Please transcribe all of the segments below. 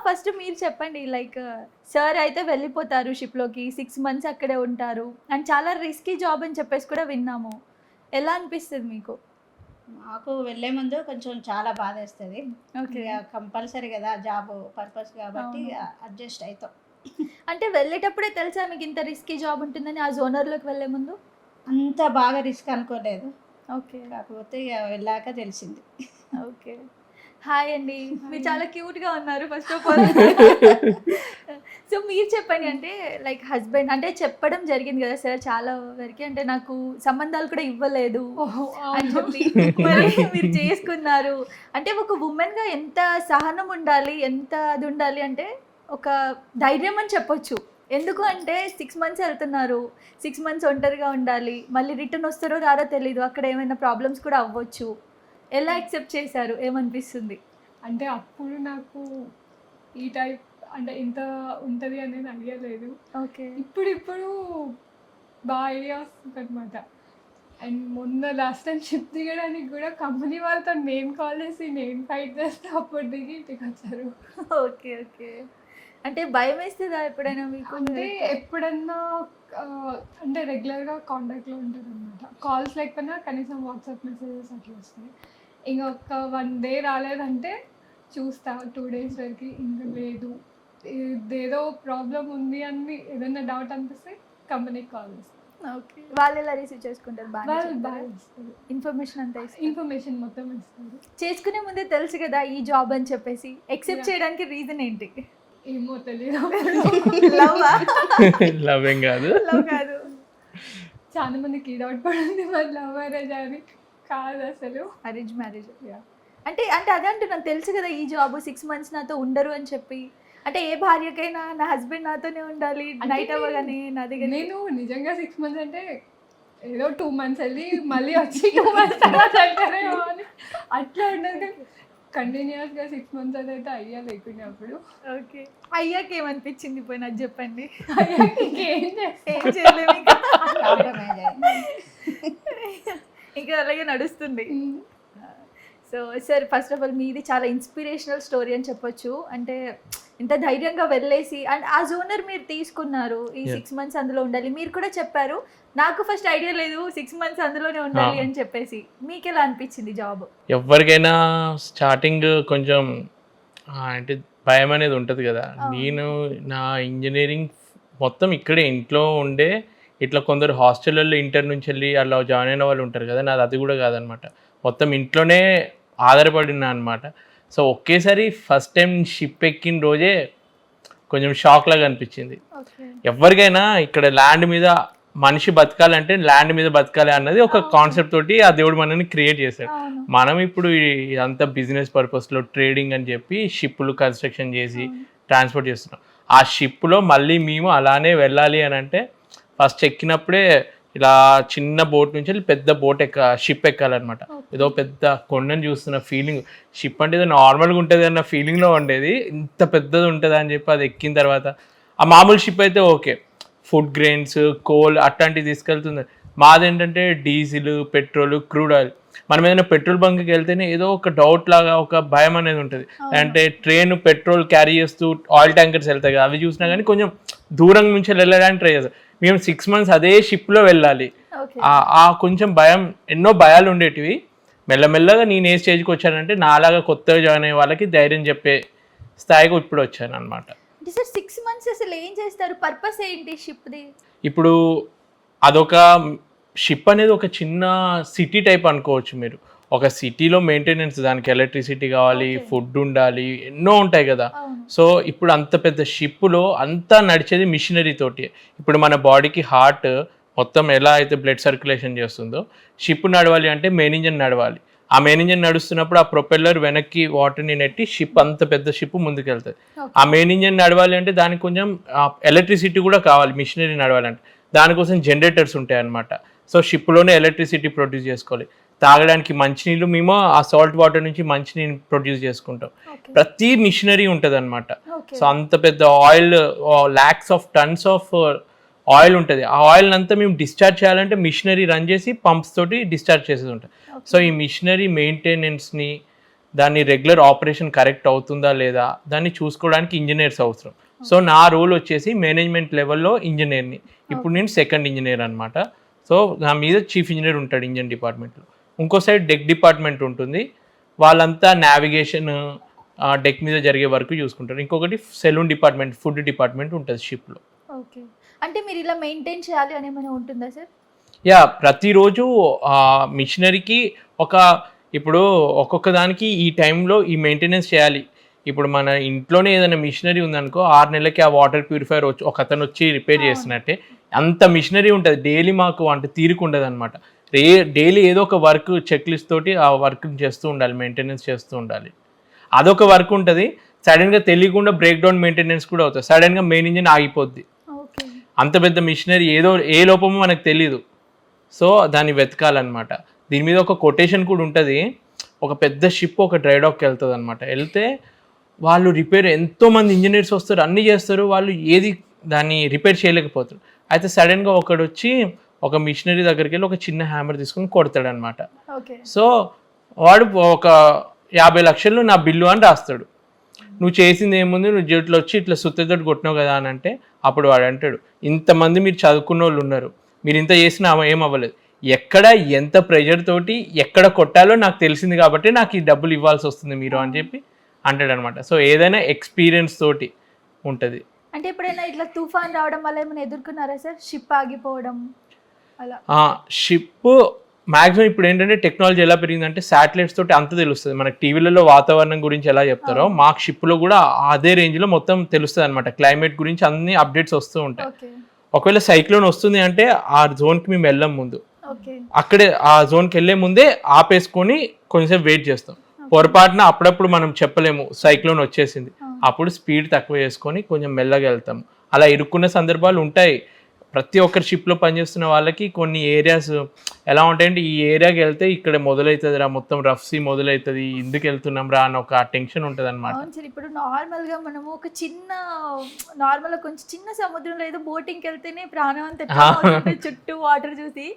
First మీరు చెప్పండి. Like sir అయితే వెళ్ళిపోతారు షిప్‌లోకి. 6 మంత్స్ అక్కడే ఉంటారు. అండ్ చాలా రిస్కీ జాబ్ అని చెప్పేసి కూడా విన్నాము. ఎలా అనిపిస్తది మీకు? మాకు వెళ్ళే ముందు కొంచెం చాలా బాధేస్తది. ఓకే. ఇగ కంపల్సరీ కదా జాబ్ పర్పస్ కాబట్టి అవును. అడ్జస్ట్ అయితాం. అంటే వెళ్ళేటప్పుడే తెలుసా మీకు ఇంత రిస్కీ జాబ్ ఉంటుందని ఆ జోనర్‌లోకి వెళ్ళే ముందు? అంత బాగా రిస్క్ అనుకోలేదు. ఓకే. కాకపోతే ఇగ వెళ్ళాక తెలిసింది. ఓకే. హాయ్ అండి. మీరు చాలా క్యూట్‌గా ఉన్నారు ఫస్ట్ ఆఫ్ ఆల్. సో, మీరు చెప్పండి. అంటే లైక్ హస్బెండ్ అంటే చెప్పడం జరిగింది కదా సార్ చాలా వరకి. అంటే నాకు సంబంధాలు కూడా ఇవ్వలేదు ఓహో! అని అవును. చెప్పి మరి మీరు చేసుకున్నారు. అంటే ఒక వుమెన్‌గా ఎంత సహనం ఉండాలి, ఎంత అది ఉండాలి అంటే ఒక ధైర్యం అని చెప్పొచ్చు. ఎందుకు అంటే 6 మంత్స్ ఎళ్తున్నారు. 6 మంత్స్ ఒంటరిగా ఉండాలి. మళ్ళీ రిటర్న్ వస్తారో రారో తెలీదు. అక్కడ ఏమైనా ప్రాబ్లమ్స్ కూడా అవ్వచ్చు. ఎలా యాక్సెప్ట్ చేశారు? ఏమనిపిస్తుంది? అంటే అప్పుడు నాకు ఈ టైప్ అంటే ఇంత ఉంటది అనేది ఐడియా లేదు. ఓకే. ఇప్పుడు బాగా ఐడియా వస్తుందనమాట. అండ్ మొన్న లాస్ట్ టైం షిప్ దిగడానికి కూడా కంపెనీ వాళ్ళతో నేను కాల్ చేసి నేను ఫైట్ చేస్తే అప్పుడు దిగి ఇంటికొచ్చారు. ఓకే. ఓకే. అంటే భయమేస్తదా ఎప్పుడైనా మీకు? అంటే ఎప్పుడన్నా అంటే రెగ్యులర్‌గా కాంటాక్ట్‌లో ఉంటారనమాట. కాల్స్ లేకపోయినా కనీసం వాట్సాప్ మెసేజెస్ అట్లా వస్తాయి. ఇంక ఒక 1 డే రాలేదంటే చూస్తా 2 డేస్ వరకి ఇంక లేదు. ఇదేదో ప్రాబ్లమ్ ఉంది అని ఏదైనా డౌట్ అనిపిస్తే కంపెనీకి కాల్ చేస్తా. ఓకే. వాళ్ళెలా రిసీవ్ చేసుకుంటారు? బానే వాళ్ళు చెప్తారా? బాగా ఇస్తారు. ఇన్ఫర్మేషన్ అంతా ఇస్తారు. ఇన్ఫర్మేషన్ మొత్తం ఇస్తారు. చేసుకునే ముందే తెలుసు కదా ఈ జాబ్ అని చెప్పేసి. Accept Yeah. చేయడానికి రీజన్ ఏంటి? ఏమో తెలీదు. లవ్వా? లవ్ ఏం కాదు. లవ్ కాదు. చాలా మందికి ఈ డౌట్ పడింది మరి లవ్ మ్యారేజ్ అని. కాదు అసలు. Arrange marriage. Yeah. అంటే అంటే అదే అంటున్నాను. తెలుసు కదా ఈ జాబ్ 6 మంత్స్ నాతో ఉండరు అని చెప్పి. అంటే ఏ భార్యకైనా నా హస్బెండ్ నాతోనే ఉండాలి. అంటే నైట్ అవ్వగానే నా దగ్గర నేను నిజంగా 6 మంత్స్ అంటే ఏదో 2 మంత్స్ వెళ్ళి మళ్ళీ వచ్చి 2 మంత్స్ తర్వాత అంటారేమో అని అట్లా ఉండదు కానీ కంటిన్యూస్గా 6 మంత్స్ అయితే అయ్యా లేకుండా అప్పుడు ఓకే. అయ్యాక ఏమనిపించింది పోయి నాకు చెప్పండి. అయ్యాక ఇంకేం చేస్తా. ఏం చేయలేము ఇంకా. కాంప్రమైజ్ అయింది. ఇంకా అలాగే నడుస్తుంది. So sir first of all మీది చాలా ఇన్స్పిరేషనల్ స్టోరీ అని చెప్పొచ్చు. అంటే ఇంత ధైర్యంగా వెళ్ళేసి అండ్ ఆ జోనర్ మీరు తీసుకున్నారు. ఈ 6 మంత్స్ అందులో ఉండాలి. మీరు కూడా చెప్పారు నాకు ఫస్ట్ ఐడియా లేదు 6 మంత్స్ అందులోనే ఉండాలి అని చెప్పేసి. మీకు ఎలా అనిపించింది జాబ్? ఎవరికైనా స్టార్టింగ్ కొంచెం అంటే భయం అనేది ఉంటుంది కదా. నేను నా ఇంజనీరింగ్ మొత్తం ఇక్కడే ఇంట్లో ఉండే ఇట్లా కొందరు హాస్టల్లో ఇంటర్ నుంచి వెళ్ళి అలా జాయిన్ అయిన వాళ్ళు ఉంటారు కదా. నాది అది కూడా కాదనమాట. మొత్తం ఇంట్లోనే ఆధారపడినా అనమాట. సో ఒకేసారి ఫస్ట్ టైం షిప్ ఎక్కిన రోజే కొంచెం షాక్ లాగా అనిపించింది. ఎవరికైనా ఇక్కడ ల్యాండ్ మీద మనిషి బతకాలంటే ల్యాండ్ మీద బతకాలి అన్నది ఒక కాన్సెప్ట్ తోటి ఆ దేవుడు మనల్ని క్రియేట్ చేశాడు. మనం ఇప్పుడు ఇదంతా బిజినెస్ పర్పస్లో ట్రేడింగ్ అని చెప్పి షిప్లు కన్స్ట్రక్షన్ చేసి ట్రాన్స్పోర్ట్ చేస్తున్నాం. ఆ షిప్లో మళ్ళీ మేము అలానే వెళ్ళాలి అని అంటే ఫస్ట్ ఎక్కినప్పుడే ఇలా చిన్న బోట్ నుంచి వెళ్ళి పెద్ద బోట్ షిప్ ఎక్కాలన్నమాట. ఏదో పెద్ద కొండని చూస్తున్న ఫీలింగ్. షిప్ అంటే ఏదో నార్మల్గా ఉంటుంది అన్న ఫీలింగ్లో ఉండేది. ఇంత పెద్దది ఉంటుంది అని చెప్పి అది ఎక్కిన తర్వాత ఆ మామూలు షిప్ అయితే ఓకే, ఫుడ్ గ్రెయిన్స్ కోల్ అట్లాంటివి తీసుకెళ్తుంది. మాదేంటంటే డీజిల్ పెట్రోల్ క్రూడ్ ఆయిల్. మనం ఏదైనా పెట్రోల్ బంక్కి వెళ్తేనే ఏదో ఒక డౌట్ లాగా ఒక భయం అనేది ఉంటుంది. అంటే ట్రైన్ పెట్రోల్ క్యారీ చేస్తూ ఆయిల్ ట్యాంకర్స్ వెళ్తాయి కదా, అవి చూసినా కానీ కొంచెం దూరం నుంచి వెళ్ళడానికి ట్రై చేస్తాం. మేము 6 మంత్స్ అదే షిప్లో వెళ్ళాలి. ఆ కొంచెం భయం, ఎన్నో భయాలు ఉండేటివి. మెల్లమెల్లగా నేను ఏ స్టేజ్కి వచ్చానంటే నాలాగా కొత్తగా జాయిన్ అయ్యే వాళ్ళకి ధైర్యం చెప్పే స్థాయికి ఇప్పుడు వచ్చాను అనమాట. సార్ 6 మంత్స్ అసలు ఏం చేస్తారు? పర్పస్ ఏంటి షిప్ది? ఇప్పుడు అదొక షిప్ అనేది ఒక చిన్న సిటీ టైప్ అనుకోవచ్చు మీరు. ఒక సిటీలో మెయింటెనెన్స్, దానికి ఎలక్ట్రిసిటీ కావాలి, ఫుడ్ ఉండాలి, ఎన్నో ఉంటాయి కదా. సో ఇప్పుడు అంత పెద్ద షిప్లో అంతా నడిచేది మిషనరీ తోటి. ఇప్పుడు మన బాడీకి హార్ట్ మొత్తం ఎలా అయితే బ్లడ్ సర్క్యులేషన్ చేస్తుందో షిప్ నడవాలి అంటే మెయిన్ ఇంజన్ నడవాలి. ఆ మెయిన్ ఇంజన్ నడుస్తున్నప్పుడు ఆ ప్రొపెల్లర్ వెనక్కి వాటర్ని నెట్టి షిప్ అంత పెద్ద షిప్ ముందుకెళ్తుంది. ఆ మెయిన్ ఇంజన్ నడవాలి అంటే దానికి కొంచెం ఎలక్ట్రిసిటీ కూడా కావాలి. మిషనరీ నడవాలంటే దానికోసం జనరేటర్స్ ఉంటాయి అన్నమాట. సో షిప్లోనే ఎలక్ట్రిసిటీ ప్రొడ్యూస్ చేసుకోవాలి. తాగడానికి మంచినీళ్ళు మేము ఆ సాల్ట్ వాటర్ నుంచి మంచినీళ్ళు ప్రొడ్యూస్ చేసుకుంటాం. ప్రతి మిషనరీ ఉంటుంది అనమాట. సో అంత పెద్ద oil, lakhs of tons of oil ఉంటుంది. ఆ ఆయిల్ అంతా మేము డిశ్చార్జ్ చేయాలంటే మిషనరీ రన్ చేసి పంప్స్ తోటి డిశ్చార్జ్ చేసేది ఉంటుంది. సో ఈ మిషనరీ మెయింటెనెన్స్ని దాన్ని రెగ్యులర్ ఆపరేషన్ కరెక్ట్ అవుతుందా లేదా దాన్ని చూసుకోవడానికి ఇంజనీర్స్ అవసరం. సో నా రోల్ వచ్చేసి మేనేజ్మెంట్ లెవెల్లో ఇంజనీర్ని. ఇప్పుడు నేను సెకండ్ ఇంజనీర్ అనమాట. సో నా మీద చీఫ్ ఇంజనీర్ ఉంటాడు ఇంజన్ డిపార్ట్మెంట్లో. ఇంకో సైడ్ డెక్ డిపార్ట్మెంట్ ఉంటుంది, వాళ్ళంతా నావిగేషన్ డెక్ మీద జరిగే వర్క్ చూసుకుంటారు. ఇంకొకటి సెలూన్ డిపార్ట్మెంట్, ఫుడ్ డిపార్ట్మెంట్ ఉంటుంది షిప్లో. ఓకే, అంటే మీరు ఇలా మెయింటైన్ చేయాలి అని ఏమైనా ఉంటుందా సార్? యా, ప్రతిరోజు మిషనరీకి ఇప్పుడు ఒక్కొక్క దానికి ఈ టైంలో ఈ మెయింటెనెన్స్ చేయాలి. ఇప్పుడు మన ఇంట్లోనే ఏదైనా మిషనరీ ఉందనుకో 6 నెలలకి ఆ వాటర్ ప్యూరిఫైయర్ వచ్చి ఒక అతను వచ్చి రిపేర్ చేసినట్టే అంత మిషనరీ ఉంటుంది. డైలీ మాకు అంటే తీరిక ఉండదు అనమాట. డైలీ ఏదో ఒక వర్క్ చెక్ లిస్ట్ తోటి ఆ వర్క్ చేస్తూ ఉండాలి, మెయింటెనెన్స్ చేస్తూ ఉండాలి. అదొక వర్క్ ఉంటుంది. సడన్గా తెలియకుండా బ్రేక్ డౌన్ మెయింటెనెన్స్ కూడా అవుతుంది. సడన్గా మెయిన్ ఇంజిన్ ఆగిపోద్ది. అంత పెద్ద మిషనరీ ఏదో ఏ లోపమో మనకు తెలియదు. సో దాన్ని వెతకాలన్నమాట. దీని మీద ఒక కొటేషన్ కూడా ఉంటుంది. ఒక పెద్ద షిప్ ఒక డ్రై డాక్కి వెళ్తుంది అనమాట. వెళ్తే వాళ్ళు రిపేర్ ఎంతోమంది ఇంజనీర్స్ వస్తారు, అన్నీ చేస్తారు, వాళ్ళు ఏది దాన్ని రిపేర్ చేయలేకపోతారు. అయితే సడన్గా ఒకడు వచ్చి ఒక మిషనరీ దగ్గరికి వెళ్ళి ఒక చిన్న హ్యామర్ తీసుకుని కొడతాడు అనమాట. సో వాడు ఒక 50 లక్షలు నా బిల్లు అని రాస్తాడు. నువ్వు చేసింది ఏముంది, నువ్వు జట్లో వచ్చి ఇట్లా సుత్తతోటి కొట్టినావు కదా అని అంటే అప్పుడు వాడు అంటాడు, ఇంతమంది మీరు చదువుకున్న వాళ్ళు ఉన్నారు, మీరు ఇంత చేసినా ఏం అవ్వలేదు, ఎక్కడ ఎంత ప్రెషర్ తోటి ఎక్కడ కొట్టాలో నాకు తెలిసింది కాబట్టి నాకు ఈ డబ్బులు ఇవ్వాల్సి వస్తుంది మీరు అని చెప్పి అంటాడు అనమాట. సో ఏదైనా ఎక్స్పీరియన్స్ తోటి ఉంటుంది. అంటే ఎప్పుడైనా ఇట్లా తుఫాన్ రావడం వల్ల ఏమైనా ఎదుర్కొన్నారా సార్? షిప్ ఆగిపోవడం అలా? షిప్ మ్యాక్సిమం ఇప్పుడు ఏంటంటే టెక్నాలజీ ఎలా పెరిగిందంటే శాటిలైట్స్ తోటి అంత తెలుస్తుంది. మనకి టీవీలలో వాతావరణం గురించి ఎలా చెప్తారో మాకు షిప్లో కూడా అదే రేంజ్లో మొత్తం తెలుస్తుంది అనమాట. క్లైమేట్ గురించి అన్ని అప్డేట్స్ వస్తూ ఉంటాయి. ఒకవేళ సైక్లోన్ వస్తుంది అంటే ఆ జోన్కి మేము వెళ్ళాం ముందు, అక్కడే ఆ జోన్కి వెళ్ళే ముందే ఆపేసుకొని కొంచెంసేపు వెయిట్ చేస్తాం. పొరపాటున అప్పుడప్పుడు మనం చెప్పలేము సైక్లోన్ వచ్చేసింది, అప్పుడు స్పీడ్ తక్కువ చేసుకొని కొంచెం మెల్లగా వెళ్తాం. అలా ఇరుక్కున్న సందర్భాలు ఉంటాయి. ప్రతి ఒక్కరి షిప్లో పనిచేస్తున్న వాళ్ళకి కొన్ని ఏరియాస్ ఎలా ఉంటాయంటే ఈ ఏరియాకి వెళ్తే ఇక్కడ మొదలవుతుంది రా, మొత్తం రఫ్ సీ మొదలవుతుంది, ఎందుకు వెళ్తున్నాం రా అని ఒక టెన్షన్ ఉంటుంది అనమాట. ఇప్పుడు నార్మల్గా మనము ఒక కొంచెం చిన్న సముద్రంలో ఏదో బోటింగ్కి వెళ్తేనే ప్రాణం అంతా చుట్టూ వాటర్ చూసి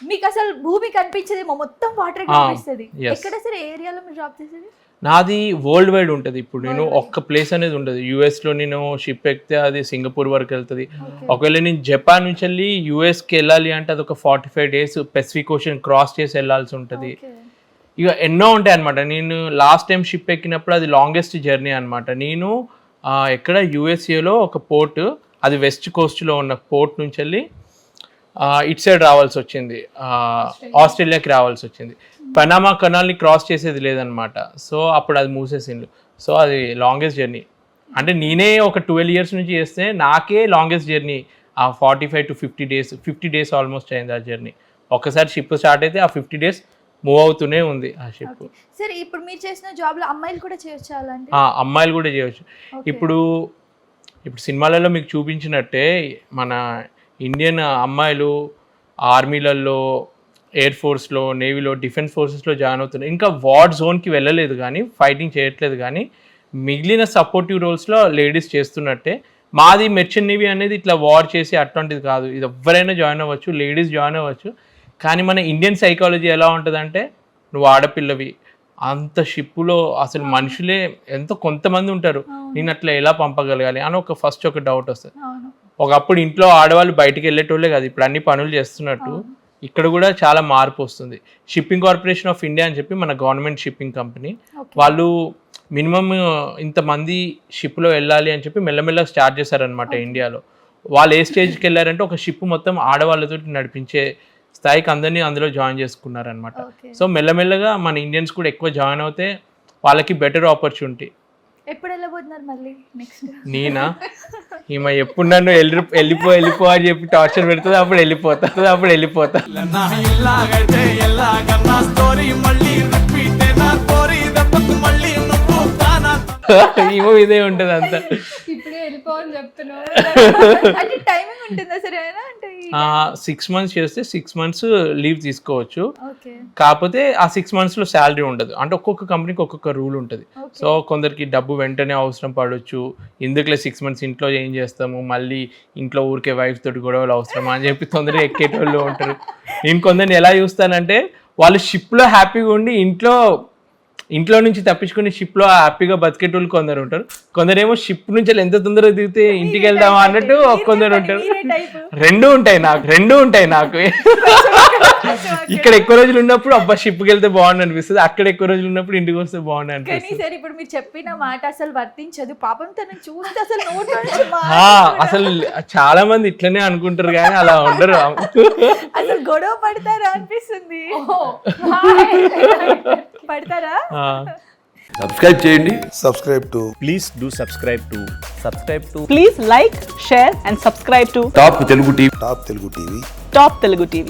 మీకు అసలు భూమి కనిపించదేమో, మొత్తం వాటర్ కనిపిస్తుంది. ఎక్కడ సరే ఏరియాలో మీరు జాబ్ చేసేది? నాది వరల్డ్ వైడ్ ఉంటుంది. ఇప్పుడు నేను ఒక్క ప్లేస్ అనేది ఉండదు. యూఎస్లో నేను షిప్ ఎక్కితే అది సింగపూర్ వరకు వెళ్తుంది. ఒకవేళ నేను జపాన్ నుంచి వెళ్ళి యూఎస్కి వెళ్ళాలి అంటే అది ఒక 45 days పెసిఫిక్ ఓషన్ క్రాస్ చేసి వెళ్ళాల్సి ఉంటుంది. ఇక ఎన్నో ఉంటాయి అనమాట. నేను లాస్ట్ టైం షిప్ ఎక్కినప్పుడు అది లాంగెస్ట్ జర్నీ అనమాట. నేను ఎక్కడ యూఎస్ఏలో ఒక పోర్ట్, అది వెస్ట్ కోస్ట్లో ఉన్న పోర్ట్ నుంచి వెళ్ళి ఇటు సైడ్ రావాల్సి వచ్చింది, ఆస్ట్రేలియాకి రావాల్సి వచ్చింది. పనామా కెనాల్ని క్రాస్ చేసేది లేదనమాట. సో అప్పుడు అది మూసేసిండు. సో అది లాంగెస్ట్ జర్నీ. అంటే నేనే ఒక 12 years నుంచి చేస్తే నాకే లాంగెస్ట్ జర్నీ ఆ 45 to 50 days ఆల్మోస్ట్ అయింది ఆ జర్నీ. ఒక్కసారి షిప్ స్టార్ట్ అయితే ఆ 50 days మూవ్ అవుతూనే ఉంది ఆ షిప్. సరే, ఇప్పుడు మీరు చేసిన జాబ్లో అమ్మాయిలు కూడా చేయొచ్చు? అమ్మాయిలు కూడా చేయవచ్చు. ఇప్పుడు సినిమాలలో మీకు చూపించినట్టే మన ఇండియన్ అమ్మాయిలు ఆర్మీలలో, ఎయిర్ ఫోర్స్లో, నేవీలో, డిఫెన్స్ ఫోర్సెస్లో జాయిన్ అవుతున్నారు. ఇంకా వార్ జోన్కి వెళ్ళలేదు కానీ, ఫైటింగ్ చేయట్లేదు కానీ మిగిలిన సపోర్టివ్ రోల్స్లో లేడీస్ చేస్తున్నట్టే. మాది మెర్చెంట్ నేవీ అనేది ఇట్లా వార్ చేసి అట్లాంటిది కాదు. ఇది ఎవరైనా జాయిన్ అవ్వచ్చు, లేడీస్ జాయిన్ అవ్వచ్చు. కానీ మన ఇండియన్ సైకాలజీ ఎలా ఉంటుందంటే, నువ్వు ఆడపిల్లవి, అంత షిప్పులో అసలు మనుషులే ఎంతో కొంతమంది ఉంటారు, నేను అట్లా ఎలా పంపగలగాలి అని ఫస్ట్ ఒక డౌట్ వస్తుంది. ఒకప్పుడు ఇంట్లో ఆడవాళ్ళు బయటికి వెళ్ళేటోళ్ళే కాదు, ఇప్పుడు అన్ని పనులు చేస్తున్నట్టు ఇక్కడ కూడా చాలా మార్పు వస్తుంది. షిప్పింగ్ కార్పొరేషన్ ఆఫ్ ఇండియా అని చెప్పి మన గవర్నమెంట్ షిప్పింగ్ కంపెనీ, వాళ్ళు మినిమం ఇంతమంది షిప్లో వెళ్ళాలి అని చెప్పి మెల్లమెల్లగా స్టార్ట్ చేశారనమాట ఇండియాలో. వాళ్ళు ఏ స్టేజ్కి వెళ్ళారంటే ఒక షిప్ మొత్తం ఆడవాళ్ళతో నడిపించే స్థాయికి అందరినీ అందులో జాయిన్ చేసుకున్నారనమాట. సో మెల్లమెల్లగా మన ఇండియన్స్ కూడా ఎక్కువ జాయిన్ అవుతే వాళ్ళకి బెటర్ ఆపర్చునిటీ. ఎప్పుడు వెళ్ళబోతున్నారు మళ్ళీ నెక్స్ట్? నేనా, ఈమె ఎప్పుడు నన్ను వెళ్ళిపో అని చెప్పి టార్చర్ పెడుతుంది, అప్పుడు వెళ్ళిపోతా. ఏమో ఇదే ఉంటుంది అంతా. ఇప్పుడే వెళ్ళిపోవని చెప్తున్నావు. 6 months చేస్తే 6 months లీవ్ తీసుకోవచ్చు. కాకపోతే ఆ 6 monthsలో శాలరీ ఉండదు. అంటే ఒక్కొక్క కంపెనీకి ఒక్కొక్క రూల్ ఉంటుంది. సో కొందరికి డబ్బు వెంటనే అవసరం పడవచ్చు. ఎందుకులే 6 months ఇంట్లో ఏం చేస్తాము, మళ్ళీ ఇంట్లో ఊరికే వైఫ్ తోటి గొడవలు అవసరమా అని చెప్పి తొందరగా ఎక్కేటోళ్ళు ఉంటారు. నేను కొందరిని ఎలా చూస్తానంటే, వాళ్ళు షిప్లో హ్యాపీగా ఉండి ఇంట్లో ఇంట్లో నుంచి తప్పించుకుని షిప్లో హ్యాపీగా బతికేటోళ్ళు కొందరు ఉంటారు, కొందరేమో షిప్ నుంచి ఎంత తొందరగా దిగితే ఇంటికి వెళ్దామా అన్నట్టు కొందరు ఉంటారు. రెండూ ఉంటాయి నాకు. ఇక్కడ ఎక్కువ రోజులు ఉన్నప్పుడు అబ్బా షిప్కి వెళ్తే బాగుండు అనిపిస్తుంది, అక్కడ ఎక్కువ రోజులు ఉన్నప్పుడు ఇంటికి వస్తే బాగుండు కానీ అనిపిస్తుంది. సరే ఇప్పుడు మీరు చెప్పిన మాట అసలు వర్తించదు, పాపం తనని చూస్తే అసలు నోట్లో నుంచి అసలు చాలా మంది ఇట్లనే అనుకుంటారు కానీ అలా ఉండరు. అసలు గొడవ పడతారా అనిపిస్తుంది. పడతారా? సబ్స్క్రైబ్ చేయండి. Please do subscribe to Please like, share and subscribe to top Telugu TV. Top Telugu TV. Top Telugu TV.